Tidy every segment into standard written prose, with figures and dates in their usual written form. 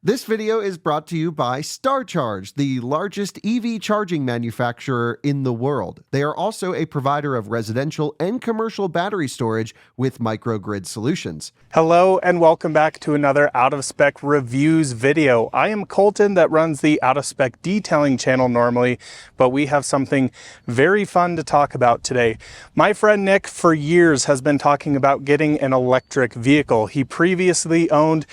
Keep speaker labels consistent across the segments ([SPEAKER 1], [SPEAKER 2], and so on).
[SPEAKER 1] This video is brought to you by StarCharge, the largest EV charging manufacturer in the world. They are also a provider of residential and commercial battery storage with microgrid solutions.
[SPEAKER 2] Hello and welcome back to another Out of Spec Reviews video. I am Colton that runs the Out of Spec Detailing channel normally, but we have something very fun to talk about today. My friend Nick for years has been talking about getting an electric vehicle. He previously owned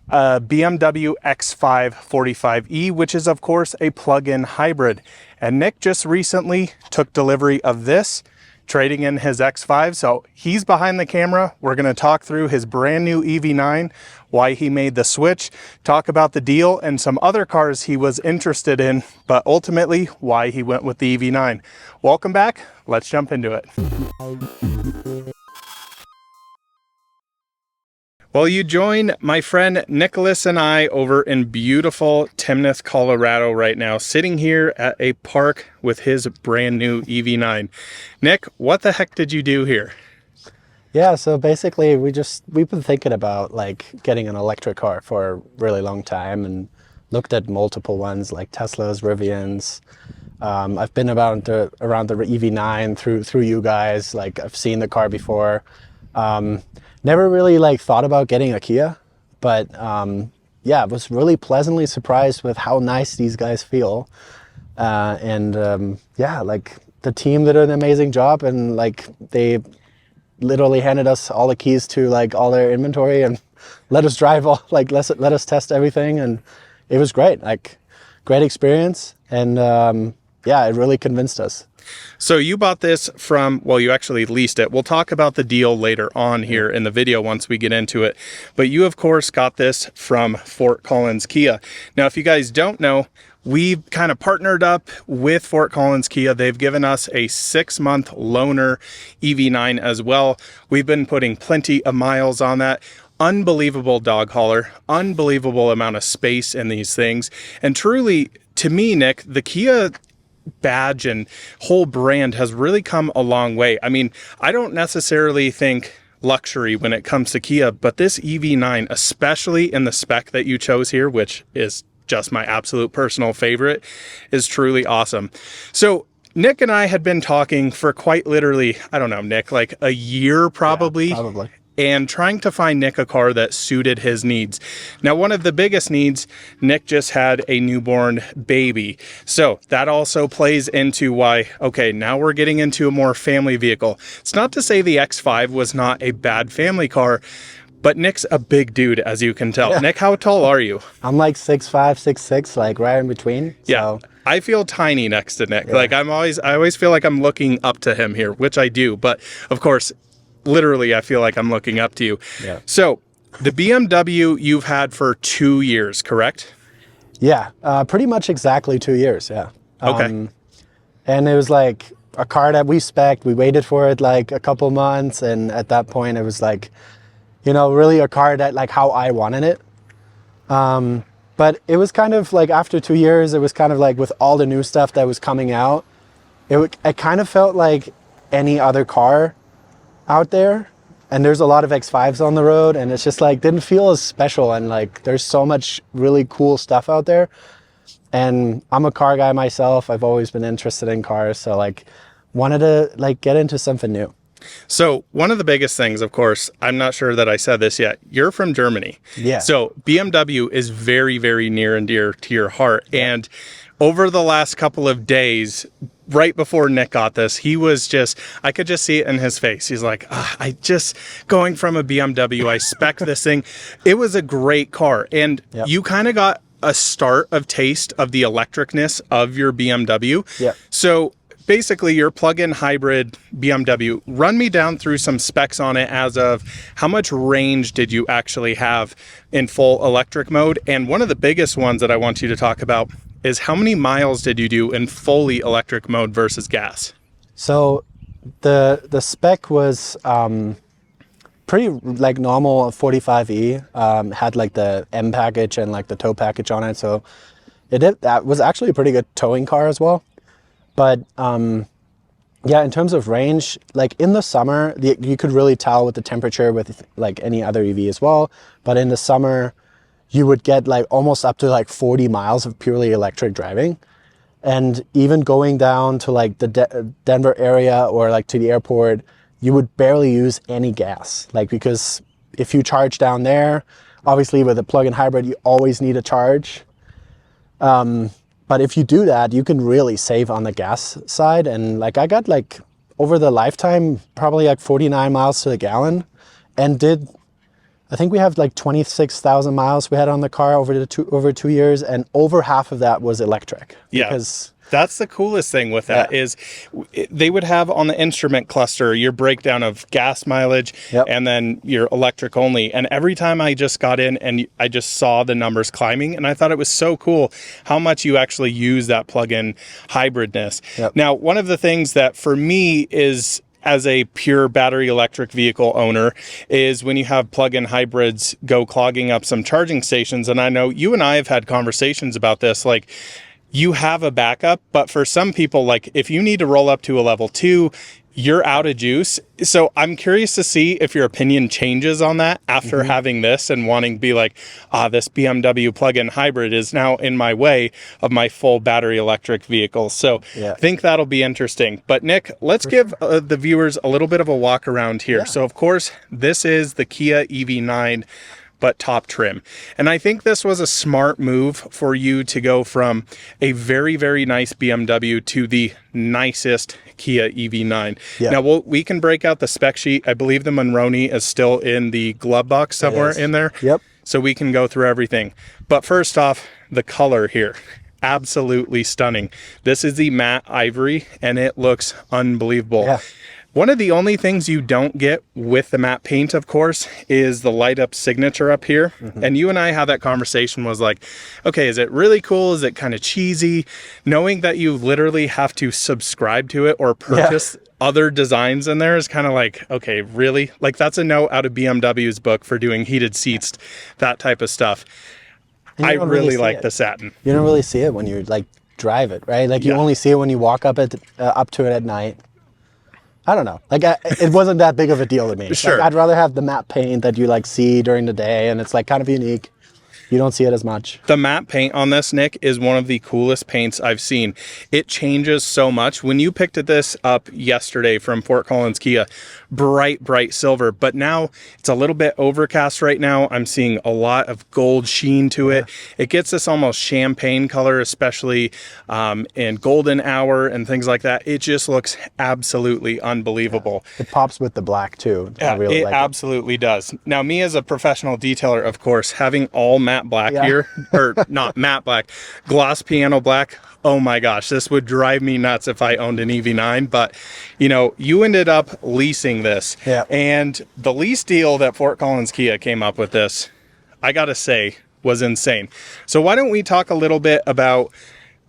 [SPEAKER 2] a BMW X5 45e, which is of course a plug-in hybrid. And Nick just recently took delivery of this, trading in his X5. So he's behind the camera. We're going to talk through his brand new EV9, why he made the switch, talk about the deal and some other cars he was interested in, but ultimately why he went with the EV9. Welcome back. Let's jump into it. Well, you join my friend Nicholas and I over in beautiful Timnath, Colorado right now, sitting here at a park with his brand new EV9. Nick, what the heck did you do here?
[SPEAKER 3] Yeah, so basically we've been thinking about like getting an electric car for a really long time and looked at multiple ones like Teslas, Rivians. I've been around the EV9 through you guys. Like I've seen the car before. Never really like thought about getting a Kia, but yeah, was really pleasantly surprised with how nice these guys feel. Yeah, like the team did an amazing job, and like they literally handed us all the keys to like all their inventory and let us drive all, like let us test everything, and it was great. Like great experience, and yeah, it really convinced us.
[SPEAKER 2] So you bought this from, well, you actually leased it. We'll talk about the deal later on here in the video once we get into it. But you, of course, got this from Fort Collins Kia. Now, if you guys don't know, we've kind of partnered up with Fort Collins Kia. They've given us a 6-month loaner EV9 as well. We've been putting plenty of miles on that. Unbelievable dog hauler, unbelievable amount of space in these things. And truly, to me, Nick, the Kia badge and whole brand has really come a long way. I mean, I don't necessarily think luxury when it comes to Kia, but this EV9, especially in the spec that you chose here, which is just my absolute personal favorite, is truly awesome. So Nick and I had been talking for quite literally, I don't know, Nick, like a year probably.
[SPEAKER 3] Yeah, probably.
[SPEAKER 2] And trying to find Nick a car that suited his needs. Now, one of the biggest needs, Nick just had a newborn baby. So that also plays into why, okay, now we're getting into a more family vehicle. It's not to say the X5 was not a bad family car, but Nick's a big dude, as you can tell. Yeah. Nick, how tall are you?
[SPEAKER 3] I'm like 6'5", 6'6", like right in between.
[SPEAKER 2] Yeah.
[SPEAKER 3] So.
[SPEAKER 2] I feel tiny next to Nick.
[SPEAKER 3] Yeah.
[SPEAKER 2] Like I always feel like I'm looking up to him here, which I do. But of course, literally, I feel like I'm looking up to you.
[SPEAKER 3] Yeah.
[SPEAKER 2] So the BMW you've had for 2 years, correct?
[SPEAKER 3] Yeah, pretty much exactly 2 years. Yeah.
[SPEAKER 2] Okay.
[SPEAKER 3] And it was like a car that we spec'd. We waited for it like a couple months, and at that point, it was like, you know, really a car that like how I wanted it. But it was kind of like after 2 years, it was kind of like with all the new stuff that was coming out, it kind of felt like any other car out there, and there's a lot of X5s on the road, and it's just like didn't feel as special, and like there's so much really cool stuff out there, and I'm a car guy myself. I've always been interested in cars, so like wanted to like get into something new.
[SPEAKER 2] So one of the biggest things, of course, I'm not sure that I said this yet, you're from Germany.
[SPEAKER 3] Yeah.
[SPEAKER 2] So BMW is very, very near and dear to your heart. Yeah. And over the last couple of days, right before Nick got this, he was just, I could just see it in his face. He's like, I just, going from a BMW, I spec this thing. It was a great car. And
[SPEAKER 3] yep.
[SPEAKER 2] You kind of got a start of taste of the electricness of your BMW.
[SPEAKER 3] Yeah.
[SPEAKER 2] So basically your plug-in hybrid BMW, run me down through some specs on it as of how much range did you actually have in full electric mode? And one of the biggest ones that I want you to talk about is how many miles did you do in fully electric mode versus gas?
[SPEAKER 3] So the spec was pretty like normal 45e, had like the M package and like the tow package on it. So that was actually a pretty good towing car as well. But yeah, in terms of range, like in the summer, you could really tell with the temperature with like any other EV as well. But in the summer, you would get like almost up to like 40 miles of purely electric driving. And even going down to like the Denver area or like to the airport, you would barely use any gas. Like, because if you charge down there, obviously with a plug-in hybrid, you always need a charge. But if you do that, you can really save on the gas side. And like, I got like over the lifetime, probably like 49 miles to the gallon, and I think we have like 26,000 miles we had on the car over 2 years, and over half of that was electric.
[SPEAKER 2] Yeah.
[SPEAKER 3] Because
[SPEAKER 2] that's the coolest thing with that is they would have on the instrument cluster your breakdown of gas mileage and then your electric only. And every time I just got in and I just saw the numbers climbing, and I thought it was so cool how much you actually use that plug-in hybridness. Now, one of the things that for me is, as a pure battery electric vehicle owner, is when you have plug-in hybrids go clogging up some charging stations. And I know you and I have had conversations about this, like, you have a backup, but for some people, like if you need to roll up to a level 2, you're out of juice. So I'm curious to see if your opinion changes on that after having this and wanting to be like, this BMW plug-in hybrid is now in my way of my full battery electric vehicle. So I think that'll be interesting. But Nick, let's give the viewers a little bit of a walk around here. So of course, this is the Kia EV9, but top trim. And I think this was a smart move for you to go from a very, very nice BMW to the nicest Kia EV9. Now we can break out the spec sheet. I believe the Monroney is still in the glove box somewhere in there. So we can go through everything. But first off, the color here, absolutely stunning. This is the matte ivory and it looks unbelievable. One of the only things you don't get with the matte paint, of course, is the light up signature up here. And you and I had that conversation, was like, okay, is it really cool? Is it kind of cheesy? Knowing that you literally have to subscribe to it or purchase other designs in there is kind of like, okay, really? Like, that's a note out of BMW's book for doing heated seats, that type of stuff. I really like the satin.
[SPEAKER 3] You don't really see it when you like drive it, right? Like you only see it when you walk up to it at night. I don't know. Like it wasn't that big of a deal to me. Like, I'd rather have the matte paint that you like see during the day, and it's like kind of unique. You don't see it as much.
[SPEAKER 2] The matte paint on this, Nick, is one of the coolest paints I've seen. It changes so much. When you picked this up yesterday from Fort Collins Kia, bright, bright silver, but now it's a little bit overcast right now. I'm seeing a lot of gold sheen to it. It gets this almost champagne color, especially in golden hour and things like that. It just looks absolutely unbelievable.
[SPEAKER 3] It pops with the black too.
[SPEAKER 2] Yeah, it absolutely does. Now, me as a professional detailer, of course, having all matte black here, or not matte black, gloss piano black. Oh my gosh, this would drive me nuts if I owned an EV9, but you know, you ended up leasing this. And the lease deal that Fort Collins Kia came up with this, I gotta say, was insane. So why don't we talk a little bit about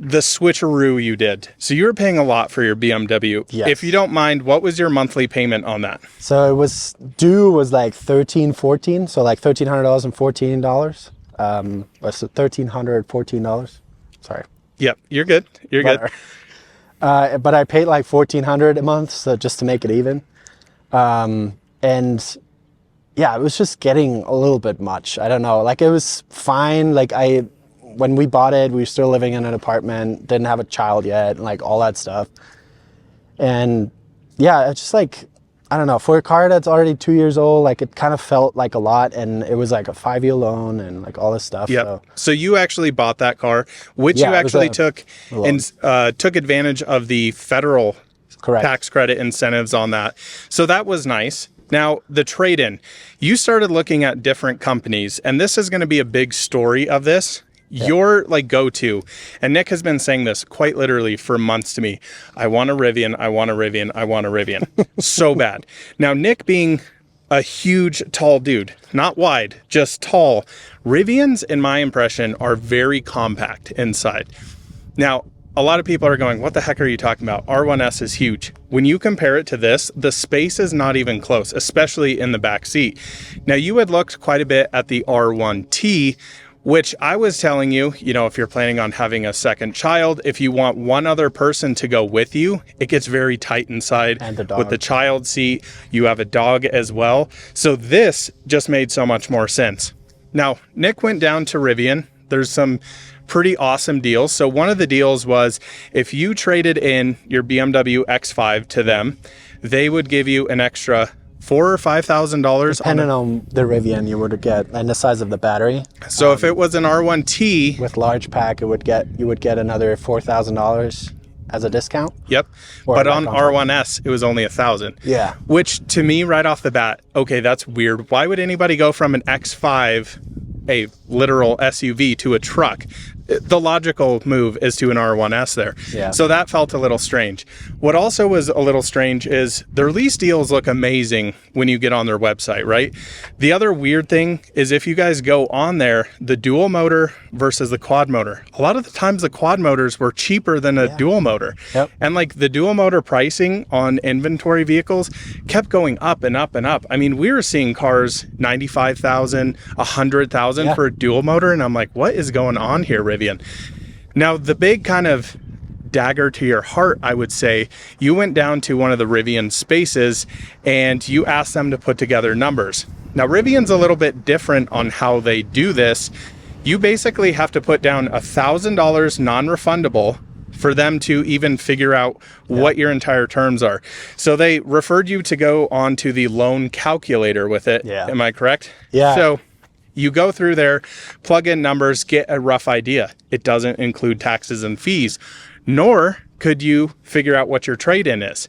[SPEAKER 2] the switcheroo you did? So you were paying a lot for your BMW. If you don't mind, what was your monthly payment on that?
[SPEAKER 3] So it was like $1,314, so like $1,300 and $14. So $1,314. Sorry.
[SPEAKER 2] Yep, you're good. You're good.
[SPEAKER 3] But I paid like $1,400 a month, so just to make it even. And yeah, it was just getting a little bit much. I don't know. Like it was fine. Like when we bought it, we were still living in an apartment, didn't have a child yet, and like all that stuff. And yeah, it's just like, I don't know, for a car that's already 2 years old, like it kind of felt like a lot, and it was like a 5-year loan and like all this stuff.
[SPEAKER 2] So you actually bought that car, which you actually took advantage of the federal tax credit incentives on that. So that was nice. Now, the trade-in, you started looking at different companies, and this is going to be a big story of this. Your like go-to, and Nick has been saying this quite literally for months to me, I want a Rivian, I want a Rivian, I want a Rivian. So bad. Now, Nick being a huge, tall dude, not wide, just tall, Rivians, in my impression, are very compact inside. Now, a lot of people are going, what the heck are you talking about? R1S is huge. When you compare it to this, the space is not even close, especially in the back seat. Now, you had looked quite a bit at the R1T, which I was telling you, you know, if you're planning on having a second child, if you want one other person to go with you, it gets very tight inside.
[SPEAKER 3] And the dog.
[SPEAKER 2] With the child seat, you have a dog as well. So this just made so much more sense. Now, Nick went down to Rivian. There's some pretty awesome deals. So one of the deals was if you traded in your BMW X5 to them, they would give you an extra $4,000 or $5,000.
[SPEAKER 3] Depending on the Rivian you would get and the size of the battery.
[SPEAKER 2] So if it was an R1T
[SPEAKER 3] with large pack, you would get another $4,000 as a discount.
[SPEAKER 2] Yep.
[SPEAKER 3] Or
[SPEAKER 2] But
[SPEAKER 3] like
[SPEAKER 2] on
[SPEAKER 3] on
[SPEAKER 2] R1S, it was only 1,000.
[SPEAKER 3] Yeah.
[SPEAKER 2] Which to me, right off the bat, okay, that's weird. Why would anybody go from an X5, a literal SUV, to a truck? The logical move is to an R1S there.
[SPEAKER 3] Yeah.
[SPEAKER 2] So that felt a little strange. What also was a little strange is their lease deals look amazing when you get on their website, right? The other weird thing is if you guys go on there, the dual motor versus the quad motor, a lot of the times the quad motors were cheaper than a dual motor.
[SPEAKER 3] Yep.
[SPEAKER 2] And like the dual motor pricing on inventory vehicles kept going up and up and up. I mean, we were seeing cars 95,000, 100,000 for a dual motor. And I'm like, what is going on here, Rivian? Now, the big kind of dagger to your heart, I would say, you went down to one of the Rivian spaces and you asked them to put together numbers. Now, Rivian's a little bit different on how they do this. You basically have to put down $1,000 non-refundable for them to even figure out what your entire terms are. So they referred you to go on to the loan calculator with it.
[SPEAKER 3] Yeah.
[SPEAKER 2] Am I correct?
[SPEAKER 3] Yeah.
[SPEAKER 2] So you go through there, plug in numbers, get a rough idea. It doesn't include taxes and fees, nor could you figure out what your trade-in is.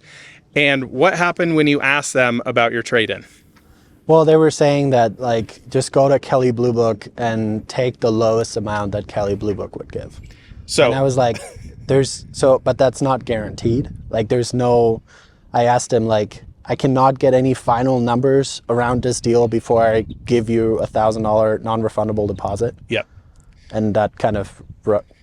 [SPEAKER 2] And what happened when you asked them about your trade-in?
[SPEAKER 3] Well, they were saying that like just go to Kelley Blue Book and take the lowest amount that Kelley Blue Book would give.
[SPEAKER 2] So
[SPEAKER 3] And I was like, but that's not guaranteed. Like I asked him like, I cannot get any final numbers around this deal before I give you $1,000 non-refundable deposit.
[SPEAKER 2] Yep.
[SPEAKER 3] And that kind of,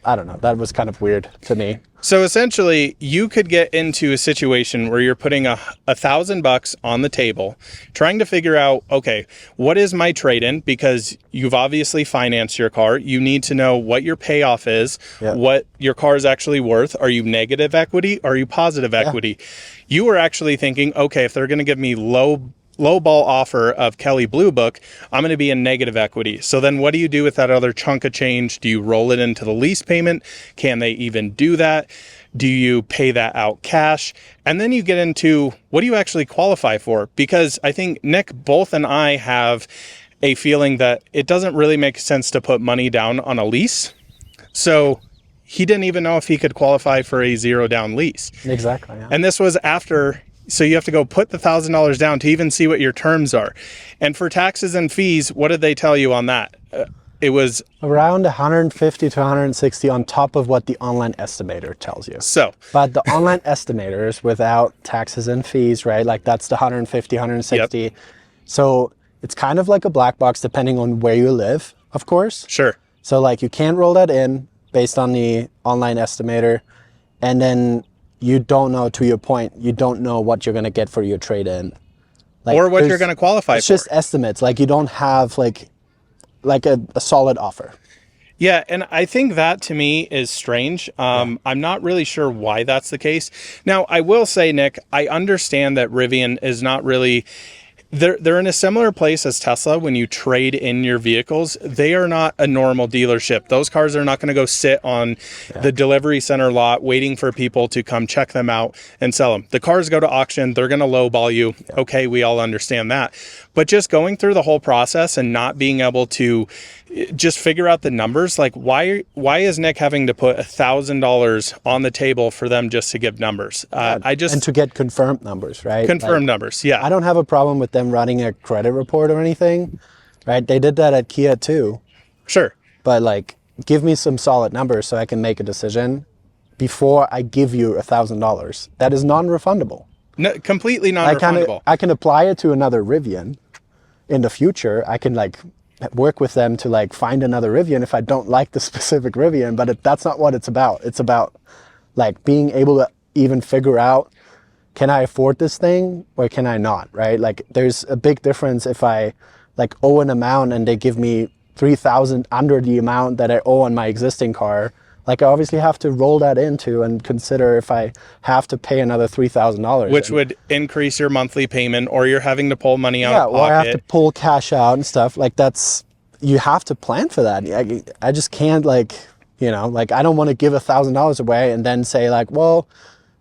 [SPEAKER 3] I don't know, that was kind of weird to me.
[SPEAKER 2] So essentially, you could get into a situation where you're putting $1,000 on the table, trying to figure out, okay, what is my trade-in? Because you've obviously financed your car. You need to know what your payoff is, what your car is actually worth. Are you negative equity? Are you positive equity? You were actually thinking, okay, if they're going to give me lowball offer of Kelley Blue Book, I'm going to be in negative equity. So then what do you do with that other chunk of change? Do you roll it into the lease payment? Can they even do that? Do you pay that out cash? And then you get into what do you actually qualify for? Because I think Nick, both and I have a feeling that it doesn't really make sense to put money down on a lease. So he didn't even know if he could qualify for a zero down lease.
[SPEAKER 3] Exactly. Yeah.
[SPEAKER 2] And this was after. So you have to go put the $1,000 down to even see what your terms are. And for taxes and fees, what did they tell you on that? It was
[SPEAKER 3] around 150 to 160 on top of what the online estimator tells you.
[SPEAKER 2] so.
[SPEAKER 3] But the online estimators without taxes and fees, right? Like that's the 150, 160.
[SPEAKER 2] Yep.
[SPEAKER 3] So it's kind of like a black box depending on where you live, of course.
[SPEAKER 2] Sure.
[SPEAKER 3] So like you can't roll that in based on the online estimator. And then you don't know, to your point, you don't know what you're going to get for your trade-in. Like,
[SPEAKER 2] Or what you're going to qualify for.
[SPEAKER 3] It's just estimates. Like you don't have like a solid offer.
[SPEAKER 2] Yeah, and I think that to me is strange. I'm not really sure why that's the case. Now, I will say, Nick, I understand that Rivian is not really... They're in a similar place as Tesla when you trade in your vehicles. They are not a normal dealership. Those cars are not going to go sit on the delivery center lot waiting for people to come check them out and sell them. The cars go to auction. They're going to lowball you. Okay, we all understand that. But just going through the whole process and not being able to just figure out the numbers, like why is Nick having to put $1,000 on the table for them just to give numbers? And
[SPEAKER 3] to get confirmed numbers, right?
[SPEAKER 2] Confirmed numbers, yeah.
[SPEAKER 3] I don't have a problem with them running a credit report or anything, right? They did that at Kia too.
[SPEAKER 2] Sure.
[SPEAKER 3] But like, give me some solid numbers so I can make a decision before I give you $1,000. That is non-refundable.
[SPEAKER 2] No, completely non-refundable.
[SPEAKER 3] I can apply it to another Rivian in the future. I can like work with them to like find another Rivian if I don't like the specific Rivian, but that's not what it's about. It's about like being able to even figure out, can I afford this thing or can I not, right? Like there's a big difference if I like owe an amount and they give me $3,000 under the amount that I owe on my existing car. Like I obviously have to roll that into and consider if I have to pay another $3,000.
[SPEAKER 2] Which would increase your monthly payment, or you're having to pull money out of
[SPEAKER 3] or I have to
[SPEAKER 2] pocket.
[SPEAKER 3] pull cash out and stuff. Like that's, you have to plan for that. I just can't, like, you know, like, I don't want to give $1,000 away and then say like, well,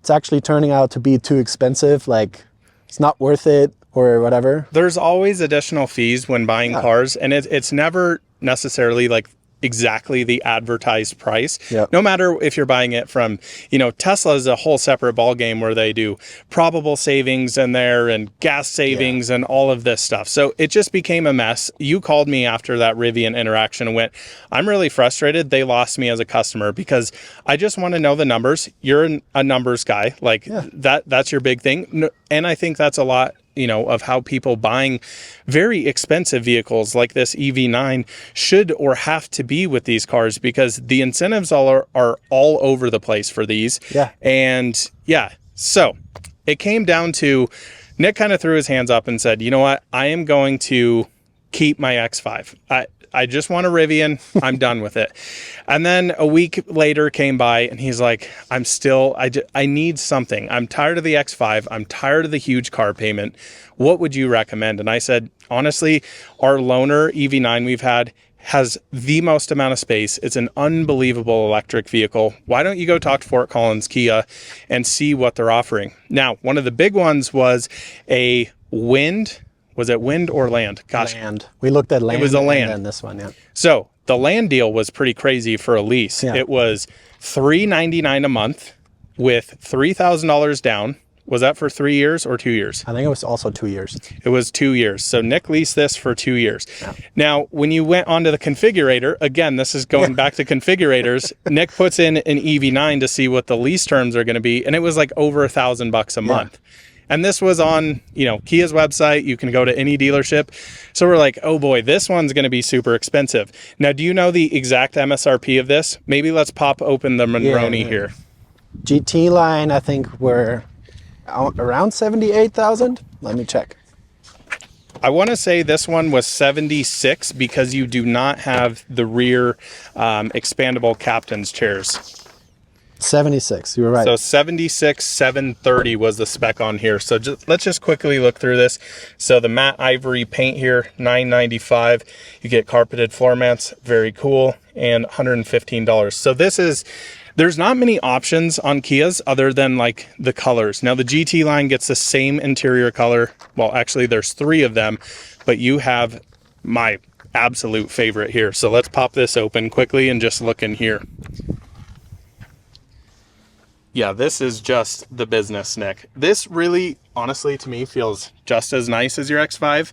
[SPEAKER 3] it's actually turning out to be too expensive. Like, it's not worth it or whatever.
[SPEAKER 2] There's always additional fees when buying cars, and it's never necessarily like exactly the advertised price.
[SPEAKER 3] Yep.
[SPEAKER 2] No matter if you're buying it from, you know, Tesla is a whole separate ball game where they do probable savings in there and gas savings and all of this stuff. So it just became a mess. You called me after that Rivian interaction and went, I'm really frustrated. They lost me as a customer because I just want to know the numbers. You're a numbers guy. Like that's your big thing. And I think that's a lot, you know, of how people buying very expensive vehicles like this EV9 should or have to be with these cars, because the incentives are all over the place for these.
[SPEAKER 3] Yeah.
[SPEAKER 2] And so it came down to Nick kind of threw his hands up and said, you know what, I am going to keep my X5. I just want a Rivian. I'm done with it. And then a week later came by and he's like, I need something. I'm tired of the X5. I'm tired of the huge car payment. What would you recommend? And I said, honestly, our loaner EV9 we've had has the most amount of space. It's an unbelievable electric vehicle. Why don't you go talk to Fort Collins Kia and see what they're offering? Now, one of the big ones was a wind. Was it wind or land? Gosh,
[SPEAKER 3] Land. We looked at land.
[SPEAKER 2] It was a land.
[SPEAKER 3] And then this one, yeah.
[SPEAKER 2] So the land deal was pretty crazy for a lease.
[SPEAKER 3] Yeah.
[SPEAKER 2] It was $399 a month with $3,000 down. Was that for 3 years or 2 years?
[SPEAKER 3] I think it was also 2 years.
[SPEAKER 2] It was 2 years. So Nick leased this for 2 years. Yeah. Now, when you went onto the configurator, again, this is going back to configurators. Nick puts in an EV9 to see what the lease terms are going to be, and it was like over $1,000 a month. And this was on, you know, Kia's website. You can go to any dealership. So we're like, oh boy, this one's going to be super expensive. Now, do you know the exact MSRP of this? Maybe let's pop open the Monroney here.
[SPEAKER 3] GT-Line, I think we're around 78,000. Let me check.
[SPEAKER 2] I want to say this one was 76 because you do not have the rear expandable captain's chairs.
[SPEAKER 3] 76, you were right.
[SPEAKER 2] So 76, 730 was the spec on here. So let's just quickly look through this. So the matte ivory paint here, $995. You get carpeted floor mats, very cool, and $115. So there's not many options on Kias other than like the colors. Now the GT line gets the same interior color. Well, actually there's 3 of them, but you have my absolute favorite here. So let's pop this open quickly and just look in here. Yeah, this is just the business, Nick. This really, honestly, to me, feels just as nice as your X5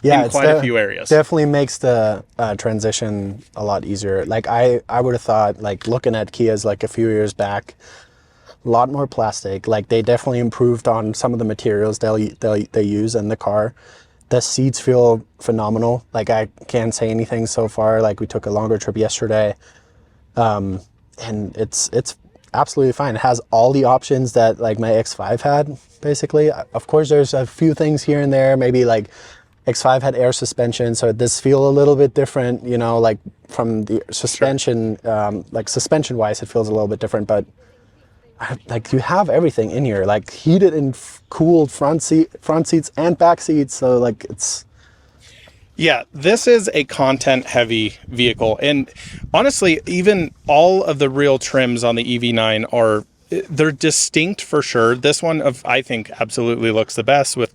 [SPEAKER 2] in quite a few areas.
[SPEAKER 3] Definitely makes the transition a lot easier. Like, I would have thought, like, looking at Kias like a few years back, a lot more plastic. Like, they definitely improved on some of the materials they use in the car. The seats feel phenomenal. Like, I can't say anything so far. Like, we took a longer trip yesterday, and it's absolutely fine. It has all the options that like my X5 had, basically. Of course, there's a few things here and there. Maybe like X5 had air suspension, so it does feel a little bit different, you know, like from the suspension, like suspension wise, it feels a little bit different, but like you have everything in here, like heated and cooled front seats and back seats. So like it's,
[SPEAKER 2] yeah, this is a content heavy vehicle. And honestly, even all of the real trims on the EV9 they're distinct for sure. This one I think absolutely looks the best with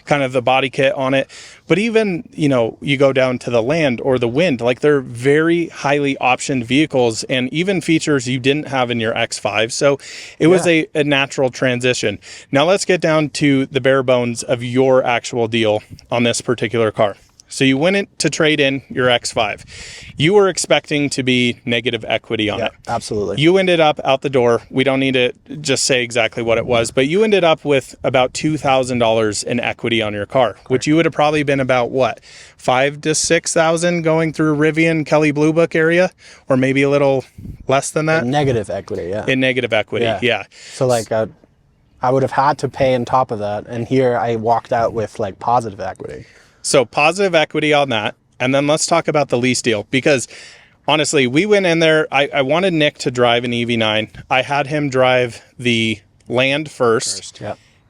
[SPEAKER 2] kind of the body kit on it. But even, you know, you go down to the land or the wind, like they're very highly optioned vehicles and even features you didn't have in your X5. So it was a natural transition. Now let's get down to the bare bones of your actual deal on this particular car. So you went in to trade in your X5. You were expecting to be negative equity on it.
[SPEAKER 3] Absolutely.
[SPEAKER 2] You ended up out the door. We don't need to just say exactly what it was, but you ended up with about $2,000 in equity on your car, which you would have probably been about what, 5,000 to 6,000 going through Rivian, Kelly Blue Book area, or maybe a little less than that.
[SPEAKER 3] In negative equity, yeah.
[SPEAKER 2] In negative equity, yeah.
[SPEAKER 3] So like I would have had to pay on top of that, and here I walked out with like positive equity.
[SPEAKER 2] So positive equity on that. And then let's talk about the lease deal, because honestly, we went in there. I wanted Nick to drive an EV9. I had him drive the land first.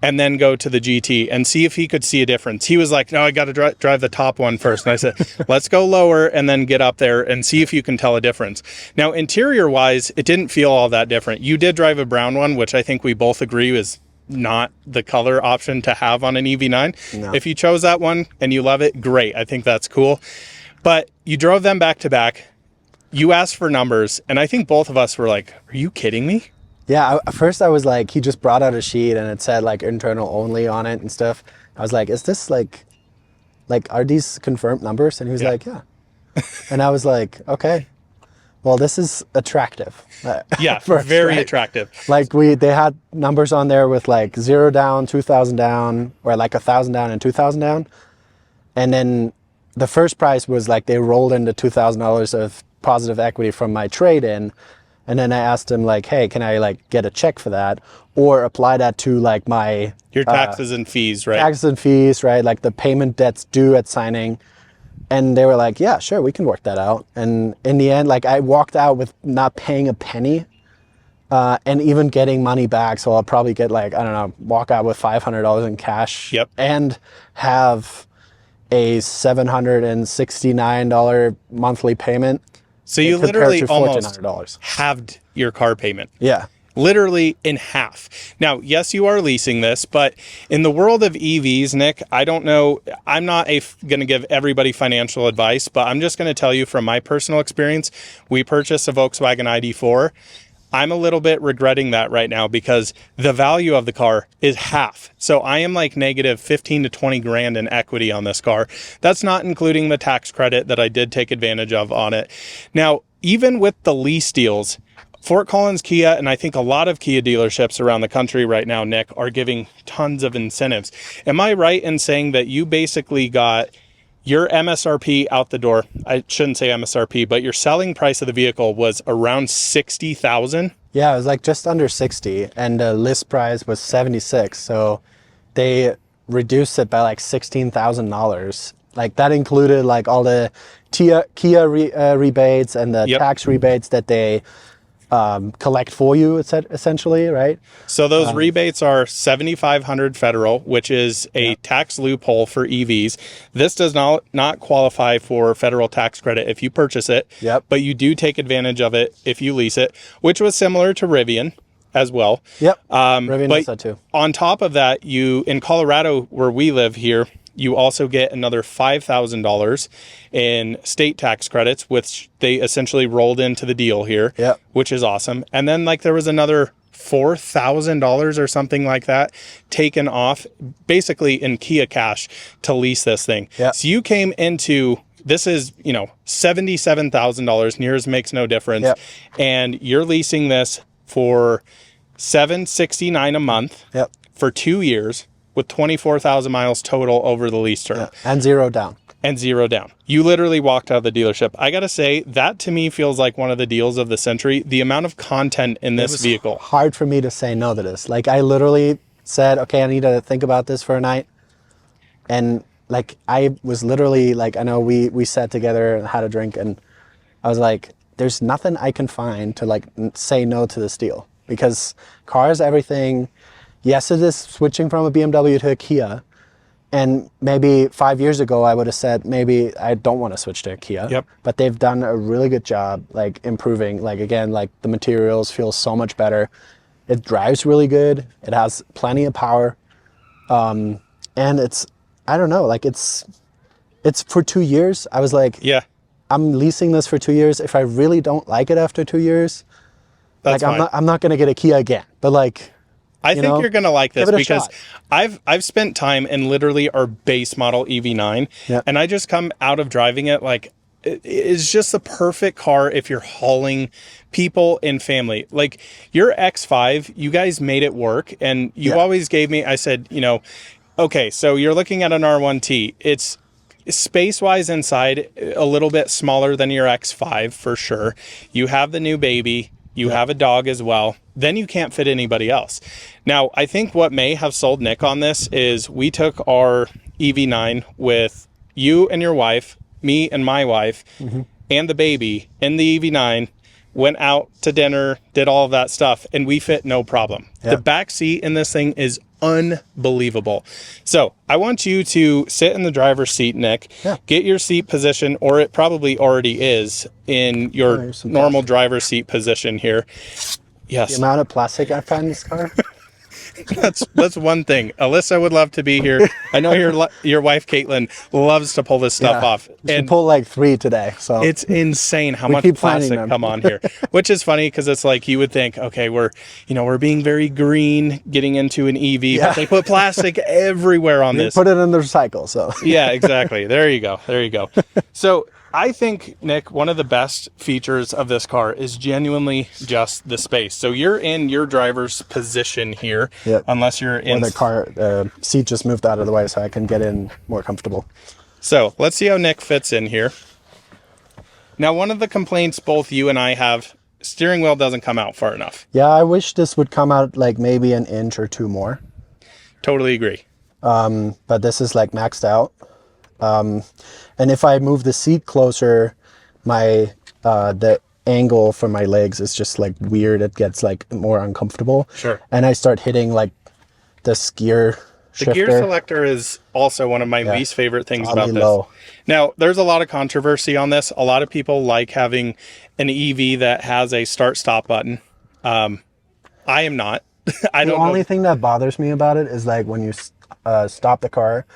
[SPEAKER 2] and then go to the GT and see if he could see a difference. He was like, no, I got to drive the top one first. And I said, let's go lower and then get up there and see if you can tell a difference. Now, interior wise, it didn't feel all that different. You did drive a brown one, which I think we both agree is not the color option to have on an EV9.
[SPEAKER 3] No.
[SPEAKER 2] If you chose that one and you love it, great. I think that's cool. But you drove them back to back. You asked for numbers, and I think both of us were like, are you kidding me?
[SPEAKER 3] Yeah, at first I was like, he just brought out a sheet and it said like internal only on it and stuff. I was like, is this like are these confirmed numbers? And he was like, yeah. And I was like, okay, well, this is attractive.
[SPEAKER 2] Yeah,
[SPEAKER 3] first,
[SPEAKER 2] very
[SPEAKER 3] right?
[SPEAKER 2] attractive.
[SPEAKER 3] Like they had numbers on there with like 0 down, 2,000 down, or like 1,000 down and 2,000 down. And then the first price was like they rolled into $2,000 of positive equity from my trade-in. And then I asked him like, hey, can I like get a check for that or apply that to like my
[SPEAKER 2] your taxes and fees, right?
[SPEAKER 3] Taxes and fees, right? Like the payment that's due at signing. And they were like, yeah, sure, we can work that out. And in the end, like I walked out with not paying a penny and even getting money back. So I'll probably get like, I don't know, walk out with $500 in cash.
[SPEAKER 2] Yep.
[SPEAKER 3] And have a $769 monthly payment.
[SPEAKER 2] So you
[SPEAKER 3] compared
[SPEAKER 2] literally
[SPEAKER 3] to
[SPEAKER 2] almost
[SPEAKER 3] $1,400.
[SPEAKER 2] halved your car payment.
[SPEAKER 3] Yeah.
[SPEAKER 2] Literally in half. Now, yes, you are leasing this, but in the world of EVs, Nick, I don't know. I'm not going to give everybody financial advice, but I'm just going to tell you from my personal experience. We purchased a Volkswagen ID4. I'm a little bit regretting that right now because the value of the car is half. So I am like negative 15 to 20 grand in equity on this car. That's not including the tax credit that I did take advantage of on it. Now, even with the lease deals, Fort Collins Kia, and I think a lot of Kia dealerships around the country right now, Nick, are giving tons of incentives. Am I right in saying that you basically got your MSRP out the door? I shouldn't say MSRP, but your selling price of the vehicle was around 60,000.
[SPEAKER 3] Yeah, it was like just under 60 and the list price was 76. So they reduced it by like $16,000. Like that included like all the Kia rebates and the tax rebates that they collect for you, essentially, right?
[SPEAKER 2] So those rebates are $7,500 federal, which is a tax loophole for EVs. This does not qualify for federal tax credit if you purchase it, but you do take advantage of it if you lease it, which was similar to Rivian as well.
[SPEAKER 3] Rivian does that too.
[SPEAKER 2] On top of that, you in Colorado, where we live here, you also get another $5,000 in state tax credits, which they essentially rolled into the deal here, which is awesome. And then like there was another $4,000 or something like that taken off basically in Kia cash to lease this thing. So you came into, this is, you know, $77,000, yours makes no difference. And you're leasing this for $769 a month for 2 years. With 24,000 miles total over the lease term.
[SPEAKER 3] And 0 down.
[SPEAKER 2] And 0 down. You literally walked out of the dealership. I got to say, that to me feels like one of the deals of the century. The amount of content in this vehicle.
[SPEAKER 3] Hard for me to say no to this. Like I literally said, okay, I need to think about this for a night. And like, I was literally like, I know we sat together and had a drink and I was like, there's nothing I can find to like say no to this deal because cars, everything. Yes, it is switching from a BMW to a Kia. And maybe 5 years ago, I would have said, maybe I don't want to switch to a Kia. But they've done a really good job, like improving, like again, like the materials feel so much better. It drives really good. It has plenty of power. And it's, I don't know, like it's for 2 years. I was like, I'm leasing this for 2 years. If I really don't like it after 2 years,
[SPEAKER 2] that's
[SPEAKER 3] like
[SPEAKER 2] fine.
[SPEAKER 3] I'm not going to get a Kia again. But like,
[SPEAKER 2] I think you're going to like this because
[SPEAKER 3] shot.
[SPEAKER 2] I've spent time in literally our base model EV9 and I just come out of driving it like it's just the perfect car if you're hauling people and family. Like your X5, you guys made it work and you always gave me, I said, you know, okay, so you're looking at an R1T. It's space-wise inside a little bit smaller than your X5 for sure. You have the new baby. You have a dog as well. Then you can't fit anybody else. Now, I think what may have sold Nick on this is we took our EV9 with you and your wife, me and my wife, and the baby in the EV9, went out to dinner, did all of that stuff, and we fit no problem. The back seat in this thing is unbelievable. So I want you to sit in the driver's seat, Nick.
[SPEAKER 3] Yeah.
[SPEAKER 2] Get your seat position, or it probably already is in your normal driver's seat position here. Yes.
[SPEAKER 3] The amount of plastic I found in this car.
[SPEAKER 2] That's one thing. Alyssa would love to be here. I know your wife Caitlin loves to pull this stuff off.
[SPEAKER 3] And pulled like 3 today. So
[SPEAKER 2] it's insane how much plastic come on here. Which is funny because it's like you would think, okay, we're being very green, getting into an EV, but they put plastic everywhere on this.
[SPEAKER 3] Put it in the recycle. So
[SPEAKER 2] yeah, exactly. There you go. There you go. So I think, Nick, one of the best features of this car is genuinely just the space. So you're in your driver's position here, unless you're in
[SPEAKER 3] the car. Seat just moved out of the way so I can get in more comfortable.
[SPEAKER 2] So let's see how Nick fits in here. Now, one of the complaints both you and I have, steering wheel doesn't come out far enough.
[SPEAKER 3] Yeah, I wish this would come out like maybe an inch or 2 more.
[SPEAKER 2] Totally agree.
[SPEAKER 3] But this is like maxed out. And if I move the seat closer, the angle for my legs is just like weird. It gets like more uncomfortable.
[SPEAKER 2] Sure.
[SPEAKER 3] And I start hitting like the gear shifter.
[SPEAKER 2] The gear selector is also one of my least favorite things about this.
[SPEAKER 3] Low.
[SPEAKER 2] Now, there's a lot of controversy on this. A lot of people like having an EV that has a start-stop button. I am not.
[SPEAKER 3] The only thing that bothers me about it is like when you stop the car,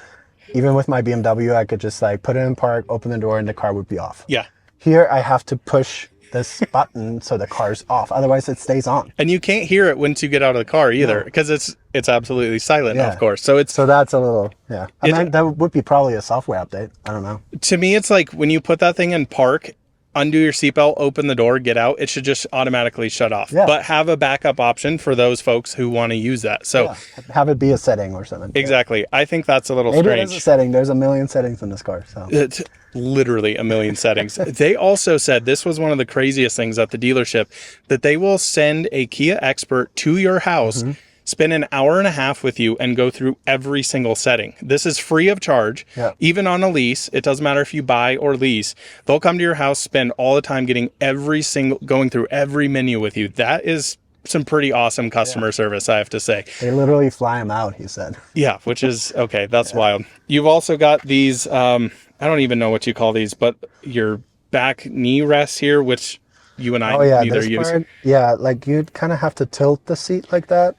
[SPEAKER 3] even with my BMW, I could just like put it in park, open the door, and the car would be off.
[SPEAKER 2] Yeah.
[SPEAKER 3] Here, I have to push this button so the car's off. Otherwise, it stays on.
[SPEAKER 2] And you can't hear it once you get out of the car either, because it's absolutely silent, of course. So
[SPEAKER 3] that's a little I mean, that would be probably a software update. I don't know.
[SPEAKER 2] To me, it's like when you put that thing in park, undo your seatbelt, open the door, get out, it should just automatically shut off.
[SPEAKER 3] Yeah.
[SPEAKER 2] But have a backup option for those folks who want to use that. So
[SPEAKER 3] have it be a setting or something.
[SPEAKER 2] Exactly. I think that's a little
[SPEAKER 3] Maybe
[SPEAKER 2] strange.
[SPEAKER 3] it is a setting. There's a million settings in this car. So
[SPEAKER 2] it's literally a million settings. They also said, this was one of the craziest things at the dealership, that they will send a Kia expert to your house, spend an hour and a half with you, and go through every single setting. This is free of charge. Even on a lease, it doesn't matter if you buy or lease. They'll come to your house, spend all the time going through every menu with you. That is some pretty awesome customer service, I have to say.
[SPEAKER 3] They literally fly them out, he said.
[SPEAKER 2] Yeah, which is okay. That's wild. You've also got these, I don't even know what you call these, but your back knee rests here, which you and I neither use.
[SPEAKER 3] Like you'd kind of have to tilt the seat like that,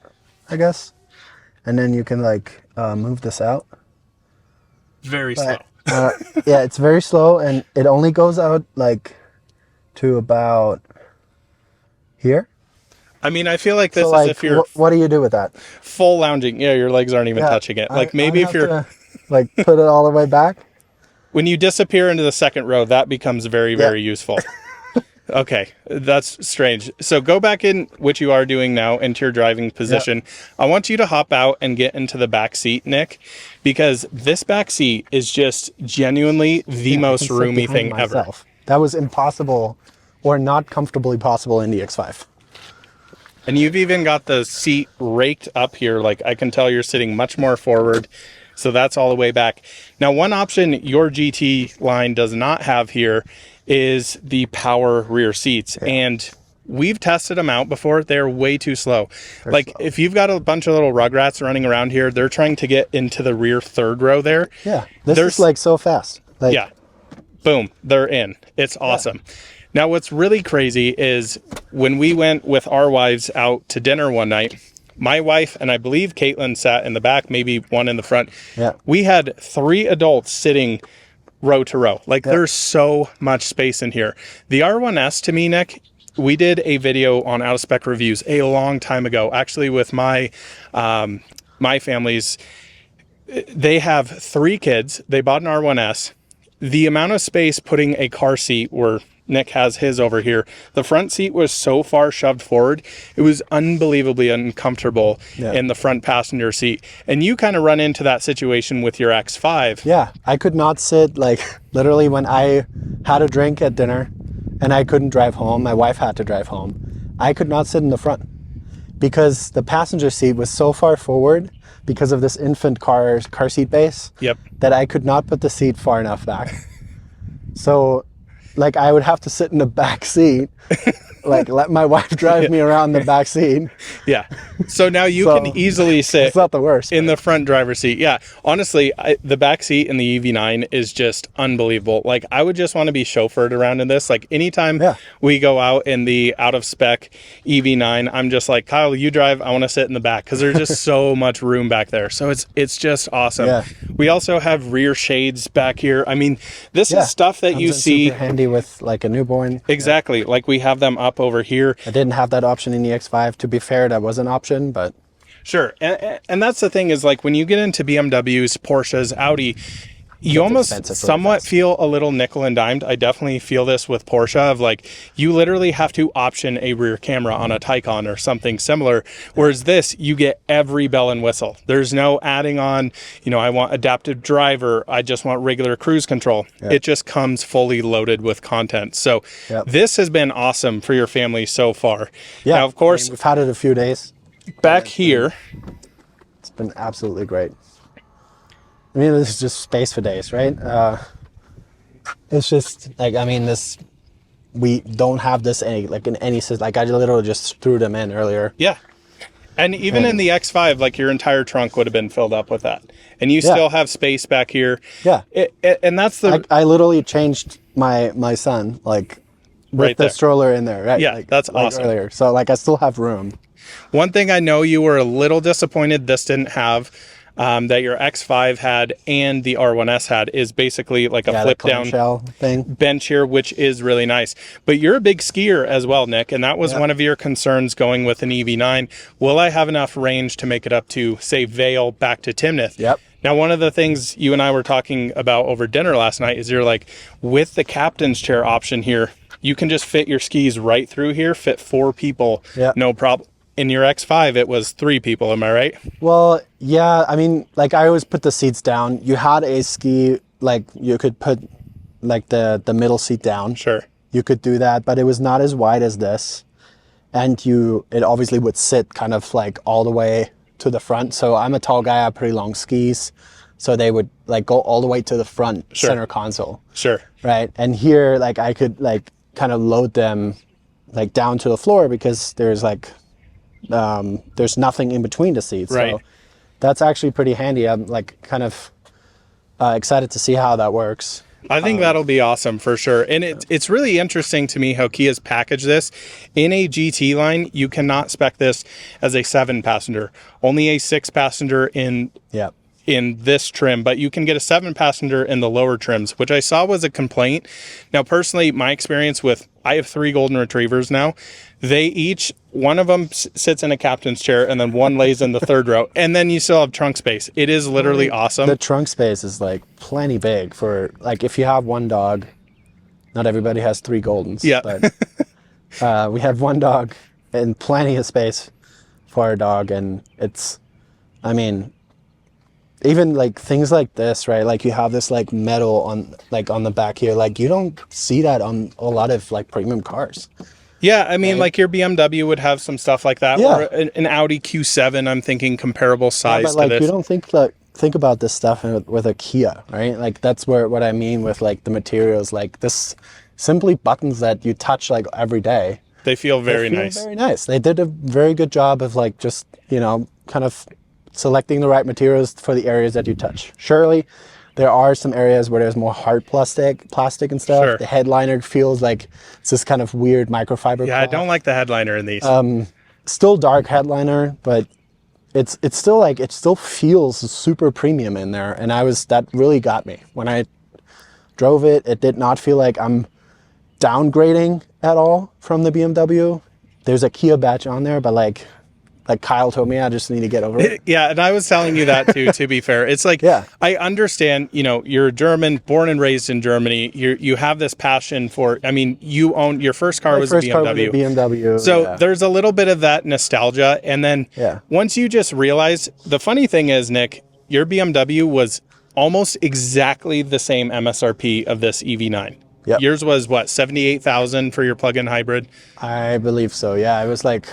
[SPEAKER 3] I guess. And then you can like move this out.
[SPEAKER 2] Very slow.
[SPEAKER 3] Yeah, it's very slow, and it only goes out like to about here.
[SPEAKER 2] I mean, I feel like this
[SPEAKER 3] So,
[SPEAKER 2] is if you're
[SPEAKER 3] what do you do with that?
[SPEAKER 2] full lounging. Yeah, your legs aren't even touching it. Like maybe if you're
[SPEAKER 3] like put it all the way back.
[SPEAKER 2] when you disappear into the second row, that becomes very, very useful. Okay, that's strange. So go back in, which you are doing now, into your driving position. I want you to hop out and get into the back seat, Nick, because this back seat is just genuinely the most roomy thing ever.
[SPEAKER 3] That was impossible, or not comfortably possible in the X5.
[SPEAKER 2] And you've even got the seat raked up here. Like I can tell you're sitting much more forward. So that's all the way back. Now, one option your GT line does not have here is the power rear seats. And we've tested them out before. They're way too slow. If you've got a bunch of little rugrats running around here, they're trying to get into the rear third row there.
[SPEAKER 3] Yeah, this is like so fast. Like,
[SPEAKER 2] boom, they're in. It's awesome. Now, what's really crazy is when we went with our wives out to dinner one night, my wife and I believe Caitlin sat in the back, maybe one in the front. We had 3 adults sitting row to row. Like there's so much space in here. The R1S, to me, Nick, we did a video on out of spec reviews a long time ago, actually with my my family's. They have 3 kids. They bought an R1S. The amount of space putting a car seat where Nick has his over here, the front seat was so far shoved forward, it was unbelievably uncomfortable in the front passenger seat. And you kind of run into that situation with your X5.
[SPEAKER 3] Yeah, I could not sit, like literally when I had a drink at dinner and I couldn't drive home, my wife had to drive home, I could not sit in the front because the passenger seat was so far forward because of this infant car seat base that I could not put the seat far enough back. So like I would have to sit in the back seat like let my wife drive me around the back seat.
[SPEAKER 2] Yeah. So now you
[SPEAKER 3] So,
[SPEAKER 2] can easily sit
[SPEAKER 3] It's not the worst.
[SPEAKER 2] in
[SPEAKER 3] but-
[SPEAKER 2] the front driver's seat. Yeah. Honestly, the back seat in the EV9 is just unbelievable. Like, I would just want to be chauffeured around in this. Like, anytime we go out in the out of spec EV9, I'm just like, Kyle, you drive. I want to sit in the back because there's just so much room back there. So it's just awesome.
[SPEAKER 3] Yeah.
[SPEAKER 2] We also have rear shades back here. I mean, this is stuff that
[SPEAKER 3] Comes
[SPEAKER 2] you
[SPEAKER 3] in
[SPEAKER 2] see.
[SPEAKER 3] super handy with like a newborn.
[SPEAKER 2] Exactly. Like, we have them up over here.
[SPEAKER 3] I didn't have that option in the X5. To be fair, that was an option, but
[SPEAKER 2] Sure. And that's the thing is, like, when you get into BMWs, Porsches, Audi, you almost
[SPEAKER 3] expensive really
[SPEAKER 2] somewhat
[SPEAKER 3] fast.
[SPEAKER 2] feel a little nickel and dimed. I definitely feel this with Porsche of like, you literally have to option a rear camera on a Taycan or something similar. Whereas this, you get every bell and whistle. There's no adding on, you know, I want adaptive driver. I just want regular cruise control. It just comes fully loaded with content. So this has been awesome for your family so far.
[SPEAKER 3] yeah.
[SPEAKER 2] Now, of course,
[SPEAKER 3] I mean, we've had it a few days.
[SPEAKER 2] back here,
[SPEAKER 3] It's been absolutely great. I mean, this is just space for days, right? It's just like, I mean, we don't have this in any system. Like, I literally just threw them in earlier.
[SPEAKER 2] yeah. And even in the X5, like, your entire trunk would have been filled up with that. And you still have space back here.
[SPEAKER 3] Yeah.
[SPEAKER 2] And that's the...
[SPEAKER 3] I literally changed my son, like, with
[SPEAKER 2] Right
[SPEAKER 3] the
[SPEAKER 2] there.
[SPEAKER 3] stroller in there, right?
[SPEAKER 2] Yeah, that's awesome.
[SPEAKER 3] Earlier. So, like, I still have room.
[SPEAKER 2] One thing I know you were a little disappointed this didn't have, that your X5 had and the R1S had, is basically like a flip down
[SPEAKER 3] clamshell thing.
[SPEAKER 2] bench here, which is really nice. But you're a big skier as well, Nick, and that was one of your concerns going with an EV9. Will I have enough range to make it up to, say, Vale back to Timnath?
[SPEAKER 3] Yep.
[SPEAKER 2] Now, one of the things you and I were talking about over dinner last night is you're like, with the captain's chair option here, you can just fit your skis right through here, fit 4 people, no problem. In your X5, it was 3 people, am I right?
[SPEAKER 3] Well, yeah, I mean, like, I always put the seats down. You had a ski, like, you could put like the middle seat down.
[SPEAKER 2] Sure.
[SPEAKER 3] You could do that, but it was not as wide as this. And it obviously would sit kind of like all the way to the front. So I'm a tall guy, I have pretty long skis. So they would like go all the way to the front center console.
[SPEAKER 2] Sure.
[SPEAKER 3] Right. And here, like, I could like kind of load them like down to the floor because there's like, there's nothing in between the seats.
[SPEAKER 2] Right.
[SPEAKER 3] So that's actually pretty handy. I'm like kind of excited to see how that works.
[SPEAKER 2] I think that'll be awesome for sure. And it's really interesting to me how Kia's packaged this. In a GT line, you cannot spec this as a 7-passenger. Only a 6-passenger in this trim, but you can get a 7-passenger in the lower trims, which I saw was a complaint. Now, personally, my experience with, I have 3 golden retrievers now. They each, one of them sits in a captain's chair and then one lays in the 3rd row, and then you still have trunk space. It is literally awesome.
[SPEAKER 3] The trunk space is like plenty big for like, if you have one dog, not everybody has 3 Goldens.
[SPEAKER 2] Yeah.
[SPEAKER 3] But we have one dog and plenty of space for our dog. And it's, I mean, even like things like this, right? Like you have this like metal on the back here. Like you don't see that on a lot of like premium cars.
[SPEAKER 2] Yeah, I mean, like your BMW would have some stuff like that, or an Audi Q7. I'm thinking comparable size
[SPEAKER 3] but like
[SPEAKER 2] to this.
[SPEAKER 3] you don't think about this stuff with a Kia, right? Like that's what I mean with like the materials. Like this, simply buttons that you touch like every day.
[SPEAKER 2] They feel very
[SPEAKER 3] They feel
[SPEAKER 2] nice.
[SPEAKER 3] Very nice. They did a very good job of like just kind of selecting the right materials for the areas that you touch. Surely there are some areas where there's more hard plastic and stuff.
[SPEAKER 2] Sure.
[SPEAKER 3] The headliner feels like it's this kind of weird microfiber.
[SPEAKER 2] Yeah, I don't like the headliner in these.
[SPEAKER 3] Still dark headliner, but it's still like, it still feels super premium in there. And that really got me. When I drove it, it did not feel like I'm downgrading at all from the BMW. There's a Kia badge on there, but like Kyle told me, I just need to get over it.
[SPEAKER 2] Yeah, and I was telling you that too, to be fair. It's like, I understand, you're German, born and raised in Germany. You have this passion for, I mean, you own, your first car was a BMW.
[SPEAKER 3] Car was a BMW.
[SPEAKER 2] So there's a little bit of that nostalgia. And then once you just realize, the funny thing is, Nick, your BMW was almost exactly the same MSRP of this EV9.
[SPEAKER 3] Yep.
[SPEAKER 2] Yours was what, 78,000 for your plug-in hybrid?
[SPEAKER 3] I believe so. Yeah, it was like,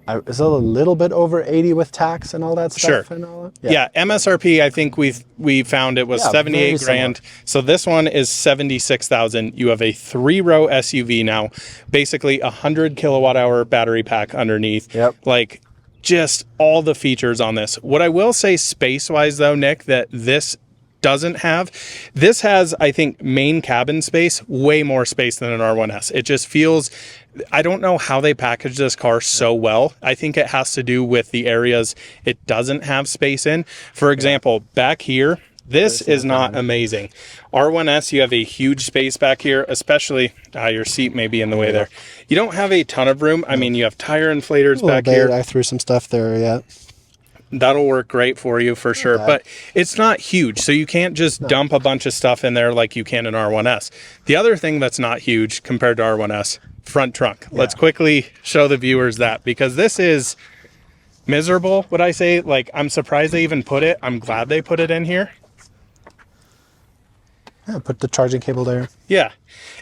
[SPEAKER 3] It's a little bit over 80 with tax and all that stuff.
[SPEAKER 2] Sure.
[SPEAKER 3] And all that.
[SPEAKER 2] Yeah. MSRP, I think we found it was
[SPEAKER 3] Yeah,
[SPEAKER 2] 78
[SPEAKER 3] very
[SPEAKER 2] grand. So this one is 76,000. You have a 3-row SUV now, basically 100 kilowatt hour battery pack underneath.
[SPEAKER 3] Yep.
[SPEAKER 2] Like just all the features on this. What I will say space wise though, Nick, that this doesn't have, this has, I think, main cabin space, way more space than an R1S. It just feels, I don't know how they package this car so well. I think it has to do with the areas it doesn't have space in. For example, back here, this is not amazing. R1S, you have a huge space back here, especially, your seat may be in the way there. You don't have a ton of room. I mean, you have tire inflators back here.
[SPEAKER 3] I threw some stuff there, yeah.
[SPEAKER 2] That'll work great for you for sure, but it's not huge, so you can't just dump a bunch of stuff in there like you can in R1S. The other thing that's not huge compared to R1S, front trunk. Yeah. Let's quickly show the viewers that, because this is miserable, would I say. Like, I'm surprised they even put it. I'm glad they put it in here.
[SPEAKER 3] Yeah, put the charging cable there.
[SPEAKER 2] Yeah.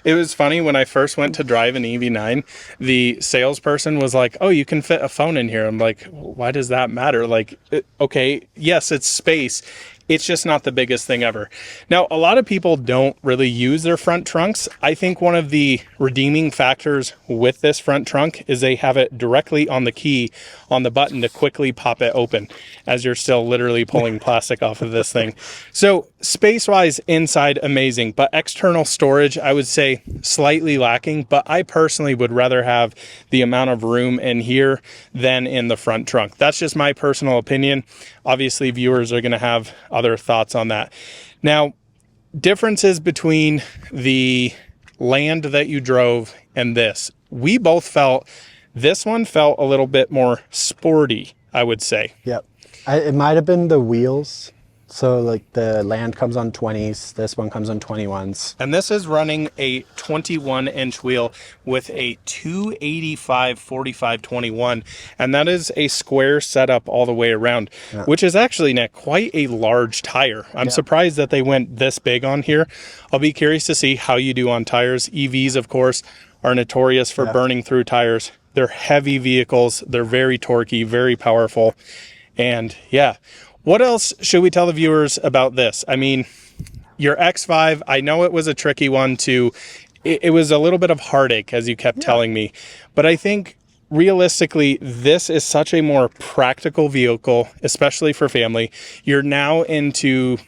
[SPEAKER 2] It was funny when I first went to drive an EV9, the salesperson was like, oh, you can fit a phone in here. I'm like, why does that matter? Like, okay, yes, it's space. It's just not the biggest thing ever. Now, a lot of people don't really use their front trunks. I think one of the redeeming factors with this front trunk is they have it directly on the key on the button to quickly pop it open as you're still literally pulling plastic off of this thing. So space-wise, inside, amazing. But external storage, I would say slightly lacking. But I personally would rather have the amount of room in here than in the front trunk. That's just my personal opinion. Obviously, viewers are going to have other thoughts on that. Now, differences between the Land that you drove and this. We both felt this one felt a little bit more sporty, I would say.
[SPEAKER 3] Yep. It might have been the wheels. So like the Land comes on 20s, this one comes on 21s.
[SPEAKER 2] And this is running a 21-inch wheel with a 285/45/21, and that is a square setup all the way around, which is actually, Nick, quite a large tire. I'm surprised that they went this big on here. I'll be curious to see how you do on tires. EVs, of course, are notorious for burning through tires. They're heavy vehicles. They're very torquey, very powerful. And yeah, what else should we tell the viewers about this? I mean, your X5, I know it was a tricky one to, it was a little bit of heartache, as you kept telling me, but I think realistically, this is such a more practical vehicle, especially for family. You're now into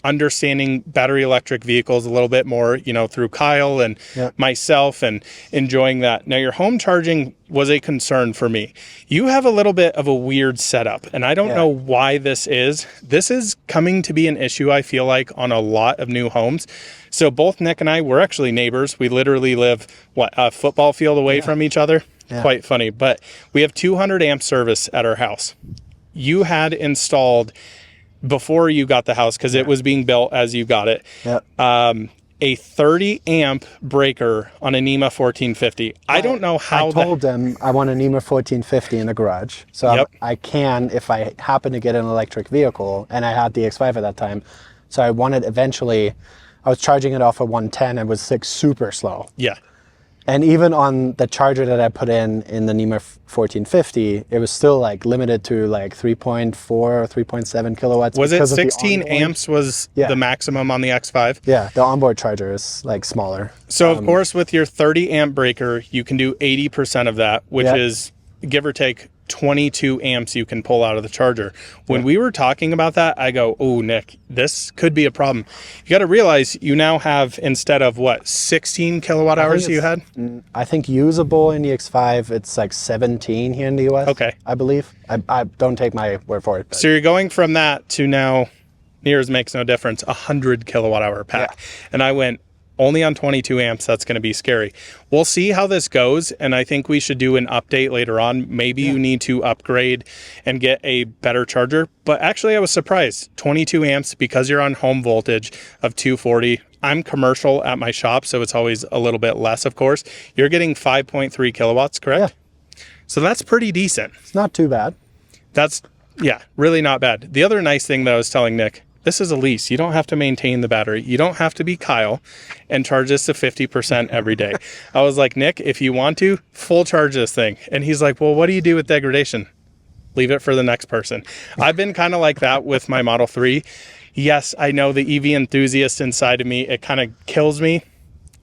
[SPEAKER 2] understanding battery electric vehicles a little bit more, you know, through Kyle and myself, and enjoying that. Now, your home charging was a concern for me. You have a little bit of a weird setup, and I don't know why this is. This is coming to be an issue, I feel like, on a lot of new homes. So both Nick and I, we're actually neighbors. We literally live, a football field away from each other. Quite funny. But we have 200 amp service at our house. You had installed, before you got the house, because it was being built as you got it, a 30 amp breaker on a NEMA 1450. I don't know how.
[SPEAKER 3] I told them I want a NEMA 1450 in the garage. So I can, if I happen to get an electric vehicle, and I had the X5 at that time. So I wanted eventually, I was charging it off at 110 and was super slow.
[SPEAKER 2] Yeah.
[SPEAKER 3] And even on the charger that I put in the NEMA 1450, it was still like limited to like 3.4 or 3.7 kilowatts.
[SPEAKER 2] Was it 16 amps was the maximum on the X5?
[SPEAKER 3] Yeah, the onboard charger is like smaller.
[SPEAKER 2] So of course, with your 30 amp breaker, you can do 80% of that, which is give or take 22 amps you can pull out of the charger. When we were talking about that, I go, oh, Nick, this could be a problem. You got to realize you now have, instead of 16 kilowatt hours you had?
[SPEAKER 3] I think usable in the X5, it's like 17 here in the US.
[SPEAKER 2] Okay.
[SPEAKER 3] I believe. I don't take my word for it. But.
[SPEAKER 2] So you're going from that to now, nears makes no difference, 100 kilowatt hour pack. And I went, only on 22 amps, that's going to be scary. We'll see how this goes, and I think we should do an update later on. Maybe you need to upgrade and get a better charger. But actually, I was surprised. 22 amps, because you're on home voltage of 240. I'm commercial at my shop, so it's always a little bit less, of course. You're getting 5.3 kilowatts, correct? Yeah. So that's pretty decent.
[SPEAKER 3] It's not too bad.
[SPEAKER 2] That's, really not bad. The other nice thing that I was telling Nick, this is a lease. You don't have to maintain the battery. You don't have to be Kyle and charge this to 50% every day. I was like, Nick, if you want to, full charge this thing. And he's like, well, what do you do with degradation? Leave it for the next person. I've been kind of like that with my Model 3. Yes, I know the EV enthusiast inside of me, it kind of kills me.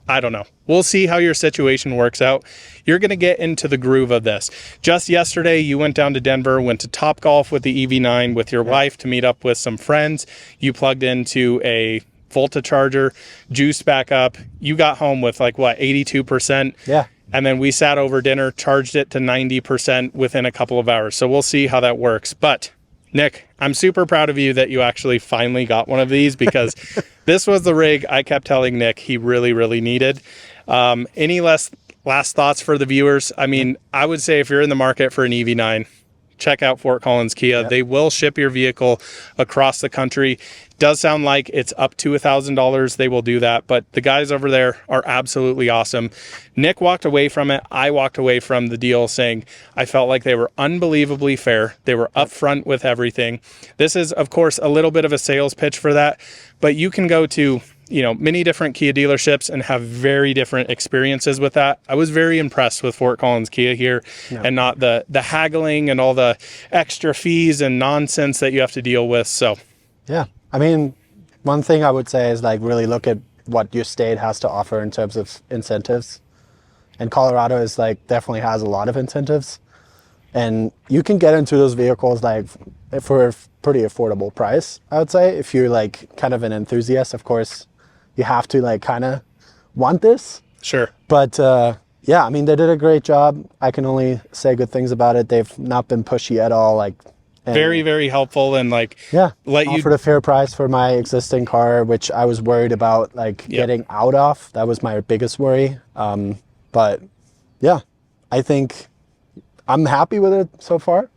[SPEAKER 2] I don't know. We'll see how your situation works out. You're going to get into the groove of this. Just yesterday, you went down to Denver, went to Topgolf with the EV9 with your wife to meet up with some friends. You plugged into a Volta charger, juiced back up. You got home with like, what, 82%?
[SPEAKER 3] Yeah.
[SPEAKER 2] And then we sat over dinner, charged it to 90% within a couple of hours. So we'll see how that works. But Nick, I'm super proud of you that you actually finally got one of these, because this was the rig I kept telling Nick he really, really needed. Any last thoughts for the viewers? I mean, I would say if you're in the market for an EV9, check out Fort Collins Kia. Yep. They will ship your vehicle across the country. Does sound like it's up to $1,000. They will do that, but the guys over there are absolutely awesome. Nick walked away from it. I walked away from the deal saying I felt like they were unbelievably fair. They were upfront with everything. This is, of course, a little bit of a sales pitch for that, but you can go to, you know, many different Kia dealerships and have very different experiences with that. I was very impressed with Fort Collins Kia here, and not the haggling and all the extra fees and nonsense that you have to deal with. So
[SPEAKER 3] yeah, I mean, one thing I would say is like really look at what your state has to offer in terms of incentives. And Colorado is like definitely has a lot of incentives, and you can get into those vehicles like for a pretty affordable price, I would say. If you're like kind of an enthusiast, of course, you have to like kind of want this.
[SPEAKER 2] Sure.
[SPEAKER 3] But yeah, I mean, they did a great job. I can only say good things about it. They've not been pushy at all. Like
[SPEAKER 2] very, very helpful, and like
[SPEAKER 3] offered a fair price for my existing car, which I was worried about like getting out of. That was my biggest worry. But yeah, I think I'm happy with it so far.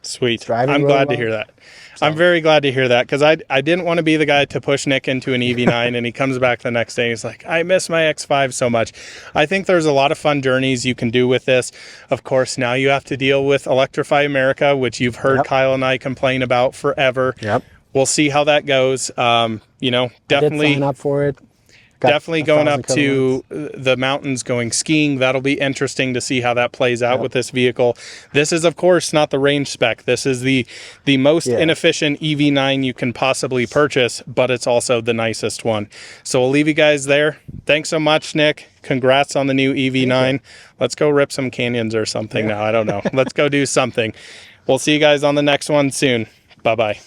[SPEAKER 2] Sweet. I'm glad to hear that. So. I'm very glad to hear that, because I didn't want to be the guy to push Nick into an EV9 and he comes back the next day and he's like, I miss my X5 so much. I think there's a lot of fun journeys you can do with this. Of course, now you have to deal with Electrify America, which you've heard Kyle and I complain about forever. Yep. We'll see how that goes. You know, definitely
[SPEAKER 3] I did sign up for it.
[SPEAKER 2] Definitely going up to the mountains, going skiing. That'll be interesting to see how that plays out with this vehicle. This is, of course, not the range spec. This is the most inefficient EV9 you can possibly purchase, but it's also the nicest one. So we'll leave you guys there. Thanks so much, Nick. Congrats on the new EV9. Let's go rip some canyons or something now. I don't know. Let's go do something. We'll see you guys on the next one soon. Bye-bye.